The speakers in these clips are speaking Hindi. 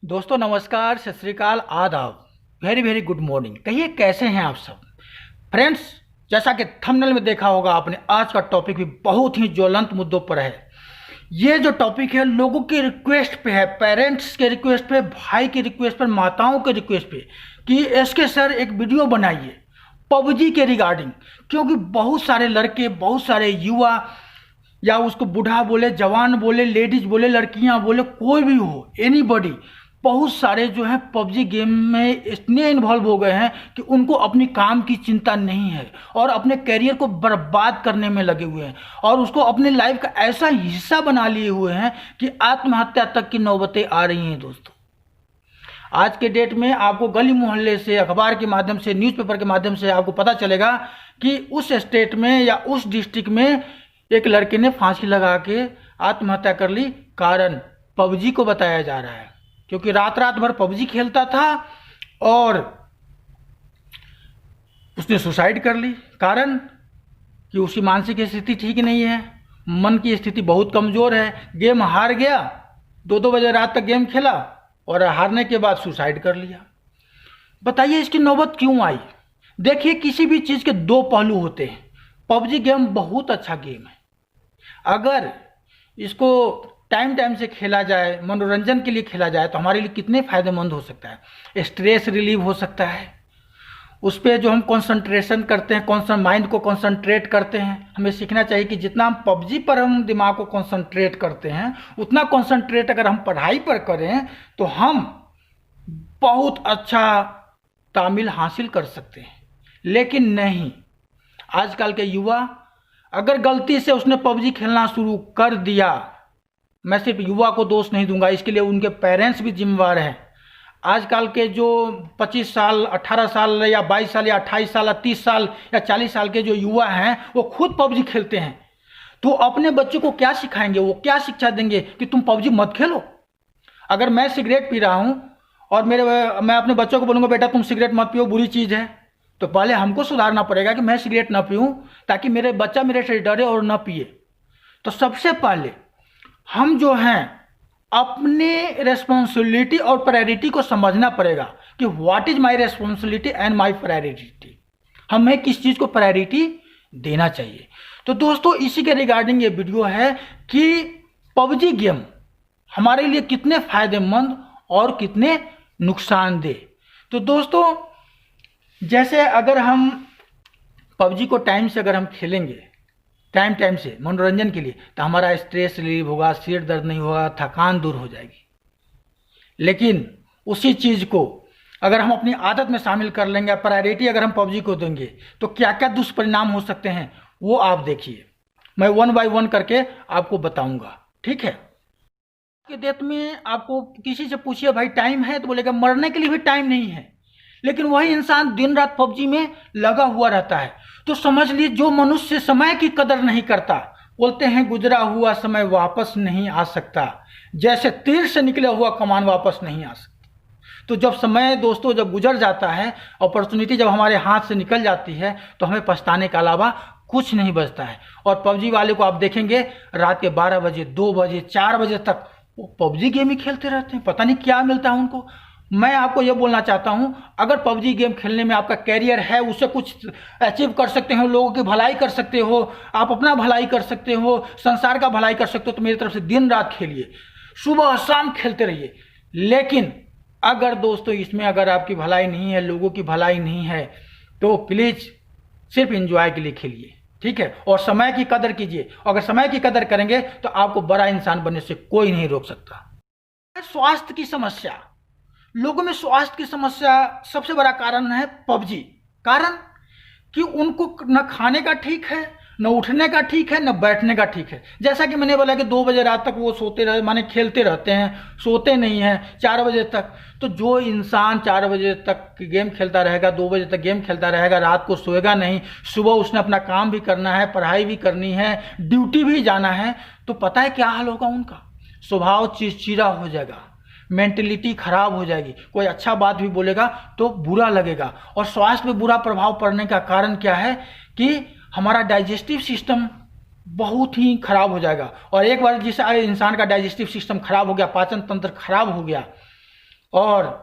दोस्तों नमस्कार, सत श्री अकाल, आदाब, वेरी वेरी गुड मॉर्निंग। कहिए कैसे हैं आप सब फ्रेंड्स। जैसा कि थंबनेल में देखा होगा आपने, आज का टॉपिक भी बहुत ही ज्वलंत मुद्दों पर है। ये जो टॉपिक है लोगों की रिक्वेस्ट पे है, पेरेंट्स के रिक्वेस्ट पे, भाई की रिक्वेस्ट पर, माताओं के रिक्वेस्ट पे कि एसके सर एक वीडियो बनाइए पबजी के रिगार्डिंग। क्योंकि बहुत सारे लड़के, बहुत सारे युवा, या उसको बूढ़ा बोले, जवान बोले, लेडीज बोले, लड़कियां बोले, कोई भी हो, एनीबॉडी, बहुत सारे जो है पबजी गेम में इतने इन्वॉल्व हो गए हैं कि उनको अपनी काम की चिंता नहीं है और अपने करियर को बर्बाद करने में लगे हुए हैं और उसको अपने लाइफ का ऐसा हिस्सा बना लिए हुए हैं कि आत्महत्या तक की नौबतें आ रही हैं। दोस्तों आज के डेट में आपको गली मोहल्ले से, अखबार के माध्यम से, न्यूज़पेपर के माध्यम से आपको पता चलेगा कि उस स्टेट में या उस डिस्ट्रिक्ट में एक लड़के ने फांसी लगा के आत्महत्या कर ली। कारण पबजी को बताया जा रहा है, क्योंकि रात रात भर पबजी खेलता था और उसने सुसाइड कर ली। कारण कि उसकी मानसिक स्थिति ठीक नहीं है, मन की स्थिति बहुत कमज़ोर है। गेम हार गया, 2-2 बजे रात तक गेम खेला और हारने के बाद सुसाइड कर लिया। बताइए इसकी नौबत क्यों आई। देखिए, किसी भी चीज़ के दो पहलू होते हैं। पबजी गेम बहुत अच्छा गेम है, अगर इसको टाइम टाइम से खेला जाए, मनोरंजन के लिए खेला जाए तो हमारे लिए कितने फ़ायदेमंद हो सकता है। स्ट्रेस रिलीव हो सकता है, उस पर जो हम कंसंट्रेशन करते हैं, माइंड को कंसंट्रेट करते हैं। हमें सीखना चाहिए कि जितना हम पबजी पर हम दिमाग को कंसंट्रेट करते हैं, उतना कंसंट्रेट अगर हम पढ़ाई पर करें तो हम बहुत अच्छा तामील हासिल कर सकते हैं। लेकिन नहीं, आजकल के युवा, अगर गलती से उसने पबजी खेलना शुरू कर दिया, मैं सिर्फ युवा को दोष नहीं दूंगा, इसके लिए उनके पेरेंट्स भी जिम्मेवार हैं। आजकल के जो 25 साल, 18 साल या 22 साल या 28 साल या 30 साल या 40 साल के जो युवा हैं, वो खुद पबजी खेलते हैं। तो अपने बच्चों को क्या सिखाएंगे, वो क्या शिक्षा देंगे कि तुम पबजी मत खेलो। अगर मैं सिगरेट पी रहा हूँ और मैं अपने बच्चों को बोलूँगा बेटा तुम सिगरेट मत पियो, बुरी चीज़ है, तो पहले हमको सुधारना पड़ेगा कि मैं सिगरेट ना पीऊँ ताकि मेरे बच्चा मेरे से डरे और ना पिए। तो सबसे पहले हम जो हैं अपने रेस्पॉन्सिबिलिटी और प्रायोरिटी को समझना पड़ेगा कि what is my responsibility and my priority. हमें किस चीज़ को प्रायोरिटी देना चाहिए। तो दोस्तों इसी के रिगार्डिंग ये वीडियो है कि पबजी गेम हमारे लिए कितने फायदेमंद और कितने नुकसानदेह। तो दोस्तों जैसे अगर हम पबजी को टाइम से अगर हम खेलेंगे, टाइम टाइम से मनोरंजन के लिए, तो हमारा स्ट्रेस रिलीव होगा, सिर दर्द नहीं होगा, थकान दूर हो जाएगी। लेकिन उसी चीज़ को अगर हम अपनी आदत में शामिल कर लेंगे, प्रायोरिटी अगर हम पबजी को देंगे, तो क्या क्या दुष्परिणाम हो सकते हैं वो आप देखिए। मैं 1 बाय 1 करके आपको बताऊंगा, ठीक है। के डेट में आपको किसी से पूछिए भाई टाइम है, तो बोलेगा मरने के लिए भी टाइम नहीं है। लेकिन वही इंसान दिन रात पबजी में लगा हुआ रहता है। तो समझ लीजिए, जो मनुष्य समय की कदर नहीं करता, बोलते हैं गुजरा हुआ समय वापस नहीं आ सकता, जैसे तीर से निकला हुआ कमान वापस नहीं आ सकता। तो जब समय दोस्तों जब गुजर जाता है, अपॉर्चुनिटी जब हमारे हाथ से निकल जाती है, तो हमें पछताने के अलावा कुछ नहीं बचता है। और पबजी वाले को आप देखेंगे रात के 12 बजे, 2 बजे, 4 बजे तक वो पबजी गेम ही खेलते रहते हैं। पता नहीं क्या मिलता है उनको। मैं आपको यह बोलना चाहता हूं, अगर पबजी गेम खेलने में आपका कैरियर है, उससे कुछ अचीव कर सकते हो, लोगों की भलाई कर सकते हो, आप अपना भलाई कर सकते हो, संसार का भलाई कर सकते हो, तो मेरी तरफ से दिन रात खेलिए, सुबह शाम खेलते रहिए। लेकिन अगर दोस्तों इसमें अगर आपकी भलाई नहीं है, लोगों की भलाई नहीं है, तो प्लीज़ सिर्फ एंजॉय के लिए खेलिए, ठीक है। और समय की कदर कीजिए। अगर समय की कदर करेंगे तो आपको बड़ा इंसान बनने से कोई नहीं रोक सकता। स्वास्थ्य की समस्या, लोगों में स्वास्थ्य की समस्या सबसे बड़ा कारण है पबजी। कारण कि उनको न खाने का ठीक है, न उठने का ठीक है, न बैठने का ठीक है। जैसा कि मैंने बोला कि 2 बजे रात तक वो सोते रहे, माने खेलते रहते हैं, सोते नहीं हैं 4 बजे तक। तो जो इंसान 4 बजे तक गेम खेलता रहेगा, 2 बजे तक गेम खेलता रहेगा, रात को सोएगा नहीं, सुबह उसने अपना काम भी करना है, पढ़ाई भी करनी है, ड्यूटी भी जाना है, तो पता है क्या हाल होगा उनका। स्वभाव चिड़चिड़ा हो जाएगा, मेंटलिटी खराब हो जाएगी, कोई अच्छा बात भी बोलेगा तो बुरा लगेगा। और स्वास्थ्य पे बुरा प्रभाव पड़ने का कारण क्या है कि हमारा डाइजेस्टिव सिस्टम बहुत ही खराब हो जाएगा। और एक बार जिस इंसान का डाइजेस्टिव सिस्टम खराब हो गया, पाचन तंत्र खराब हो गया, और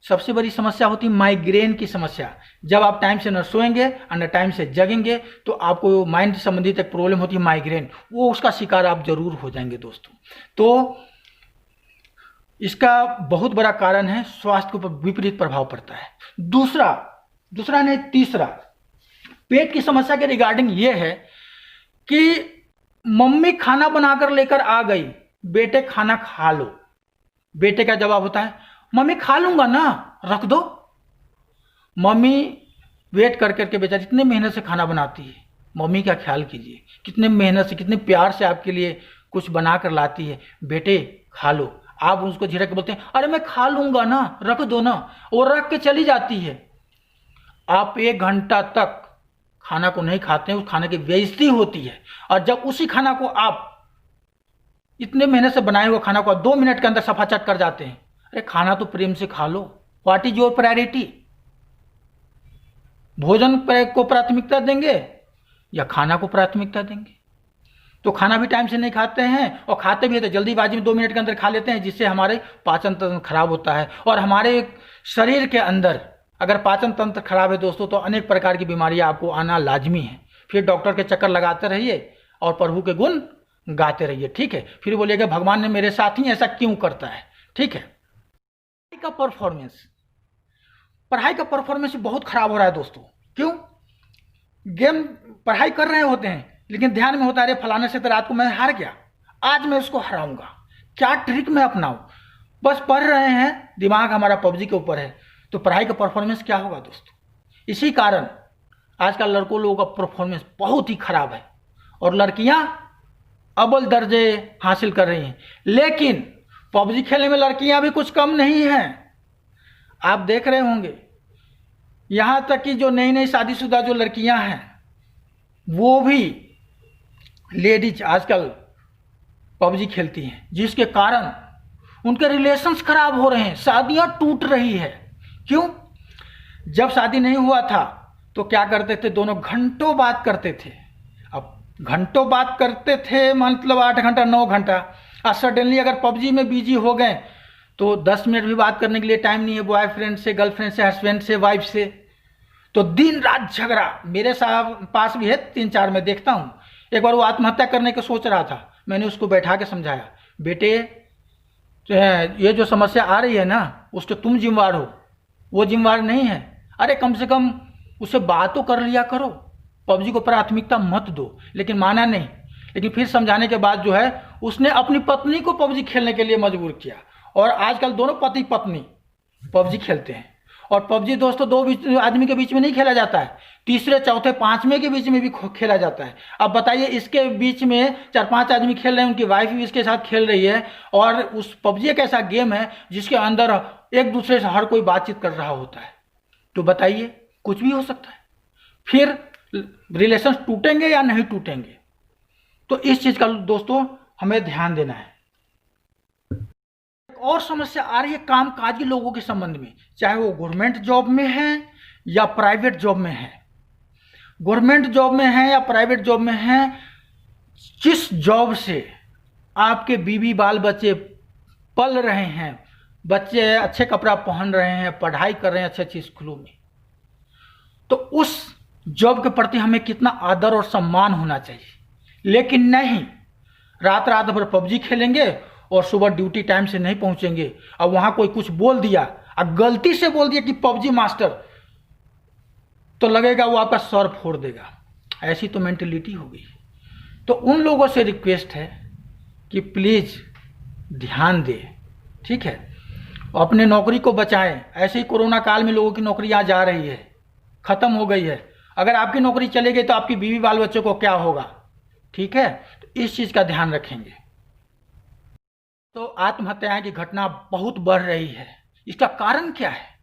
सबसे बड़ी समस्या होती है माइग्रेन की समस्या। जब आप टाइम से न सोएंगे और न टाइम से जगेंगे तो आपको माइंड से संबंधित एक प्रॉब्लम होती है माइग्रेन, वो उसका शिकार आप जरूर हो जाएंगे दोस्तों। तो इसका बहुत बड़ा कारण है, स्वास्थ्य के ऊपर विपरीत प्रभाव पड़ता है। दूसरा नहीं तीसरा, पेट की समस्या के रिगार्डिंग ये है कि मम्मी खाना बनाकर लेकर आ गई, बेटे खाना खा लो। बेटे का जवाब होता है मम्मी खा लूंगा ना, रख दो। मम्मी वेट कर करके बेचारी इतने मेहनत से खाना बनाती है, मम्मी का ख्याल कीजिए, कितने मेहनत से कितने प्यार से आपके लिए कुछ बना कर लाती है। बेटे खा लो, आप उसको झिड़क के बोलते हैं अरे मैं खा लूंगा ना, रख दो ना, वो रख के चली जाती है। आप 1 घंटा तक खाना को नहीं खाते हैं, उस खाने की बेइज्जती होती है। और जब उसी खाना को आप इतने मेहनत से बनाए हुए खाना को 2 मिनट के अंदर सफा चट कर जाते हैं, अरे खाना तो प्रेम से खा लो। What is your priority? भोजन को प्राथमिकता देंगे या खाना को प्राथमिकता देंगे? तो खाना भी टाइम से नहीं खाते हैं, और खाते भी हैं तो जल्दीबाजी में 2 मिनट के अंदर खा लेते हैं, जिससे हमारे पाचन तंत्र खराब होता है। और हमारे शरीर के अंदर अगर पाचन तंत्र खराब है दोस्तों, तो अनेक प्रकार की बीमारियां आपको आना लाजमी है। फिर डॉक्टर के चक्कर लगाते रहिए और प्रभु के गुण गाते रहिए, ठीक है। फिर बोलिएगा भगवान ने मेरे साथ ही ऐसा क्यों करता है, ठीक है। पढ़ाई का परफॉर्मेंस बहुत खराब हो रहा है दोस्तों। क्यों? गेम पढ़ाई कर रहे होते हैं लेकिन ध्यान में होता है अरे फलाने से तो रात को मैं हार गया, आज मैं उसको हराऊंगा, क्या ट्रिक मैं अपनाऊं। बस पढ़ रहे हैं, दिमाग हमारा पबजी के ऊपर है, तो पढ़ाई का परफॉर्मेंस क्या होगा दोस्तों। इसी कारण आजकल लड़कों लोगों का परफॉर्मेंस बहुत ही खराब है और लड़कियां अव्वल दर्जे हासिल कर रही हैं। लेकिन पबजी खेलने में लड़कियां भी कुछ कम नहीं हैं। आप देख रहे होंगे यहां तक कि जो नई नई शादीशुदा जो लड़कियां हैं वो भी लेडीज आजकल पबजी खेलती हैं, जिसके कारण उनके रिलेशंस खराब हो रहे हैं, शादियां टूट रही है। क्यों? जब शादी नहीं हुआ था तो क्या करते थे, दोनों घंटों बात करते थे। अब घंटों बात करते थे मतलब 8 घंटा 9 घंटा, और सडनली अगर पबजी में बिजी हो गए तो 10 मिनट भी बात करने के लिए टाइम नहीं है बॉयफ्रेंड से, गर्लफ्रेंड से, हस्बैंड से, वाइफ से। तो दिन रात झगड़ा। मेरे साथ पास भी है 3-4 मैं देखता हूँ। एक बार वो आत्महत्या करने का सोच रहा था, मैंने उसको बैठा के समझाया, बेटे ये जो समस्या आ रही है ना उसके तुम जिम्मेवार हो, वो जिम्मेवार नहीं है। अरे कम से कम उससे बात तो कर लिया करो, पबजी को प्राथमिकता मत दो। लेकिन माना नहीं। लेकिन फिर समझाने के बाद जो है उसने अपनी पत्नी को पबजी खेलने के लिए मजबूर किया, और आजकल दोनों पति पत्नी पबजी खेलते हैं। और पबजी दोस्तों 2 आदमी के बीच में नहीं खेला जाता है, तीसरे चौथे पांचवें के बीच में भी खेला जाता है। अब बताइए, इसके बीच में 4-5 आदमी खेल रहे हैं, उनकी वाइफ भी इसके साथ खेल रही है, और उस पबजी एक ऐसा गेम है जिसके अंदर एक दूसरे से हर कोई बातचीत कर रहा होता है। तो बताइए कुछ भी हो सकता है। फिर रिलेशन टूटेंगे या नहीं टूटेंगे, तो इस चीज का दोस्तों हमें ध्यान देना है। एक और समस्या आ रही है कामकाजी लोगों के संबंध में, चाहे वो गवर्नमेंट जॉब में है या प्राइवेट जॉब में है। गवर्नमेंट जॉब में है या प्राइवेट जॉब में है, जिस जॉब से आपके बीवी बाल बच्चे पल रहे हैं, बच्चे अच्छे कपड़ा पहन रहे हैं, पढ़ाई कर रहे हैं अच्छे अच्छे स्कूलों में, तो उस जॉब के प्रति हमें कितना आदर और सम्मान होना चाहिए। लेकिन नहीं, रात रात भर पबजी खेलेंगे और सुबह ड्यूटी टाइम से नहीं पहुंचेंगे। अब वहां कोई कुछ बोल दिया, अब गलती से बोल दिया कि पबजी मास्टर, तो लगेगा वो आपका सर फोड़ देगा। ऐसी तो मेंटेलिटी हो गई। तो उन लोगों से रिक्वेस्ट है कि प्लीज ध्यान दें, ठीक है, अपने नौकरी को बचाएं। ऐसे ही कोरोना काल में लोगों की नौकरियां जा रही है, खत्म हो गई है। अगर आपकी नौकरी चली गई तो आपकी बीवी बाल बच्चों को क्या होगा, ठीक है। तो इस चीज का ध्यान रखेंगे। तो आत्महत्याएं की घटना बहुत बढ़ रही है, इसका कारण क्या है?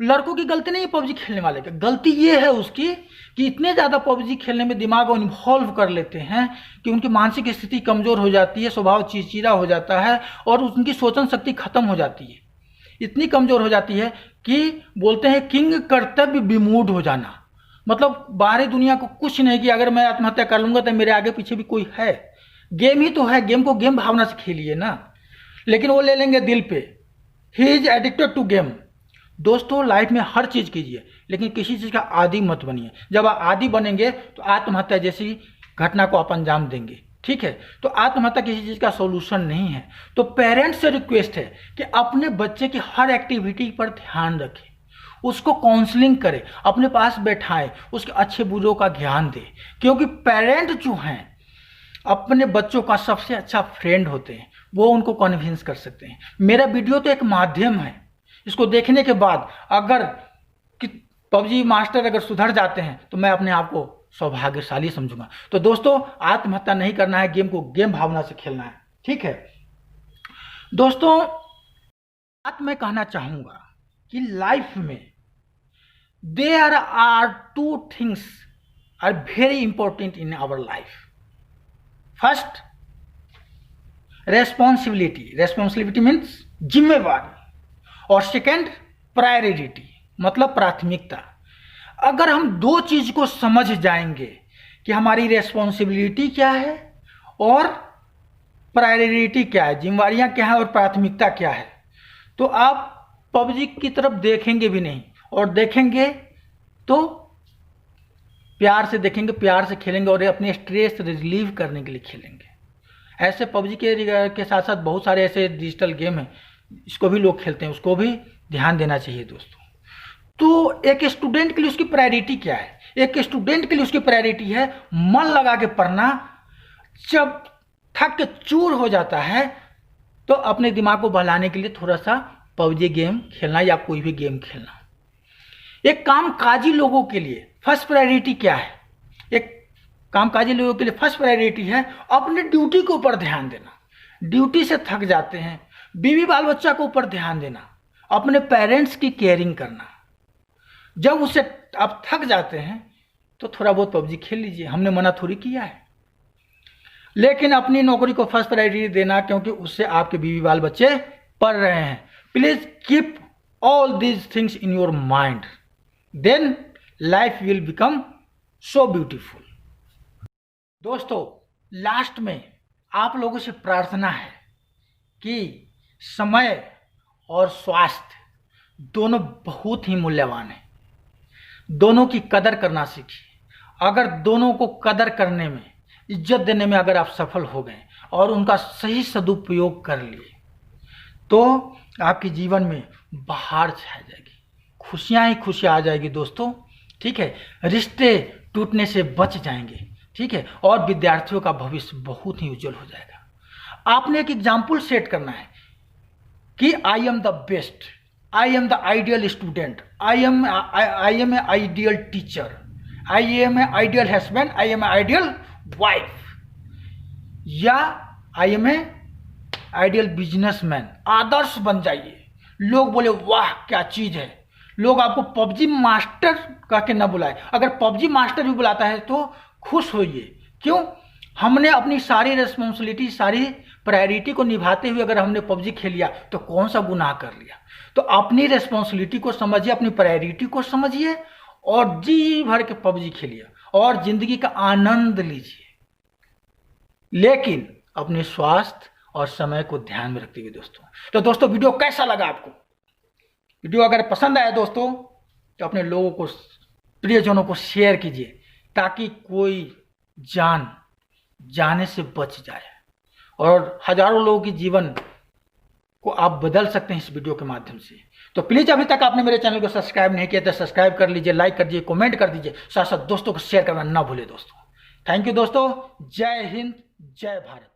लड़कों की गलती नहीं है पबजी खेलने वाले की, गलती ये है उसकी कि इतने ज़्यादा पबजी खेलने में दिमाग को इन्वॉल्व कर लेते हैं कि उनकी मानसिक स्थिति कमज़ोर हो जाती है, स्वभाव चिड़चिड़ा हो जाता है और उनकी सोचन शक्ति खत्म हो जाती है। इतनी कमज़ोर हो जाती है कि बोलते हैं किंग कर्तव्य विमूढ़ हो जाना, मतलब बाहरी दुनिया को कुछ नहीं कि अगर मैं आत्महत्या कर लूँगा तो मेरे आगे पीछे भी कोई है। गेम ही तो है, गेम को गेम भावना से खेलिए ना। लेकिन वो ले लेंगे दिल पे he is addicted to game. दोस्तों लाइफ में हर चीज़ कीजिए, लेकिन किसी चीज़ का आदी मत बनिए। जब आप आदी बनेंगे तो आत्महत्या जैसी घटना को आप अंजाम देंगे। ठीक है, तो आत्महत्या किसी चीज़ का सॉल्यूशन नहीं है। तो पेरेंट्स से रिक्वेस्ट है कि अपने बच्चे की हर एक्टिविटी पर ध्यान रखें, उसको काउंसलिंग करें, अपने पास बैठाएं, उसके अच्छे बुरों का ज्ञान दें, क्योंकि पेरेंट जो हैं अपने बच्चों का सबसे अच्छा फ्रेंड होते हैं, वो उनको कन्विंस कर सकते हैं। मेरा वीडियो तो एक माध्यम है, इसको देखने के बाद अगर पबजी मास्टर अगर सुधर जाते हैं तो मैं अपने आप को सौभाग्यशाली समझूंगा। तो दोस्तों आत्महत्या नहीं करना है, गेम को गेम भावना से खेलना है। ठीक है दोस्तों, बात मैं कहना चाहूंगा कि लाइफ में there are two things are very important in our life. First responsibility means जिम्मेवारी, और सेकेंड प्रायोरिटी मतलब प्राथमिकता। अगर हम दो चीज को समझ जाएंगे कि हमारी रेस्पॉन्सिबिलिटी क्या है और प्रायोरिटी क्या है, जिम्मेवारियां क्या है और प्राथमिकता क्या है, तो आप पबजी की तरफ देखेंगे भी नहीं, और देखेंगे तो प्यार से देखेंगे, प्यार से खेलेंगे और अपने स्ट्रेस रिलीव करने के लिए खेलेंगे। ऐसे पबजी के साथ साथ बहुत सारे ऐसे डिजिटल गेम हैं, इसको भी लोग खेलते हैं, उसको भी ध्यान देना चाहिए दोस्तों। तो एक स्टूडेंट के लिए उसकी प्रायोरिटी क्या है? एक स्टूडेंट के लिए उसकी प्रायोरिटी है मन लगा के पढ़ना। जब थक के चूर हो जाता है तो अपने दिमाग को बहलाने के लिए थोड़ा सा पबजी गेम खेलना या कोई भी गेम खेलना। एक कामकाजी लोगों के लिए फर्स्ट प्रायोरिटी क्या है? एक कामकाजी लोगों के लिए फर्स्ट प्रायोरिटी है अपने ड्यूटी के ऊपर ध्यान देना। ड्यूटी से थक जाते हैं, बीवी बाल बच्चा के ऊपर ध्यान देना, अपने पेरेंट्स की केयरिंग करना। जब उससे आप थक जाते हैं तो थोड़ा बहुत पबजी खेल लीजिए, हमने मना थोड़ी किया है, लेकिन अपनी नौकरी को फर्स्ट प्रायोरिटी देना, क्योंकि उससे आपके बीवी बाल बच्चे पढ़ रहे हैं। Please keep all these things in your mind, then life will become so beautiful. दोस्तों लास्ट में आप लोगों से प्रार्थना है कि समय और स्वास्थ्य दोनों बहुत ही मूल्यवान है, दोनों की कदर करना सीखिए। अगर दोनों को कदर करने में, इज्जत देने में अगर आप सफल हो गए और उनका सही सदुपयोग कर लिए तो आपके जीवन में बाहर छा जाएगी, खुशियां ही खुशियां आ जाएगी दोस्तों। ठीक है, रिश्ते टूटने से बच जाएंगे। ठीक है, और विद्यार्थियों का भविष्य बहुत ही उज्जवल हो जाएगा। आपने एक एग्जाम्पल सेट करना है कि I am the best, I am the ideal student, I am a ideal teacher, I am a ideal husband, I am a ideal wife, या I am a ideal businessman. आदर्श बन जाइए, लोग बोले वाह क्या चीज है, लोग आपको पबजी मास्टर कह के न बुलाए। अगर पबजी मास्टर भी बुलाता है तो खुश होइए, क्यों? हमने अपनी सारी रेस्पॉन्सिबिलिटी, सारी प्रायोरिटी को निभाते हुए अगर हमने पबजी खेल लिया तो कौन सा गुनाह कर लिया। तो अपनी रेस्पॉन्सिबिलिटी को समझिए, अपनी प्रायोरिटी को समझिए और जी भर के पबजी खेलिए और जिंदगी का आनंद लीजिए, लेकिन अपने स्वास्थ्य और समय को ध्यान में रखते हुए दोस्तों। तो दोस्तों वीडियो कैसा लगा आपको? वीडियो अगर पसंद आया दोस्तों तो अपने लोगों को, प्रियजनों को शेयर कीजिए ताकि कोई जान जाने से बच जाए और हजारों लोगों के जीवन को आप बदल सकते हैं इस वीडियो के माध्यम से। तो प्लीज अभी तक आपने मेरे चैनल को सब्सक्राइब नहीं किया तो सब्सक्राइब कर लीजिए, लाइक कर दीजिए, कमेंट कर दीजिए, साथ साथ दोस्तों को शेयर करना ना भूले दोस्तों। थैंक यू दोस्तों, जय हिंद, जय भारत।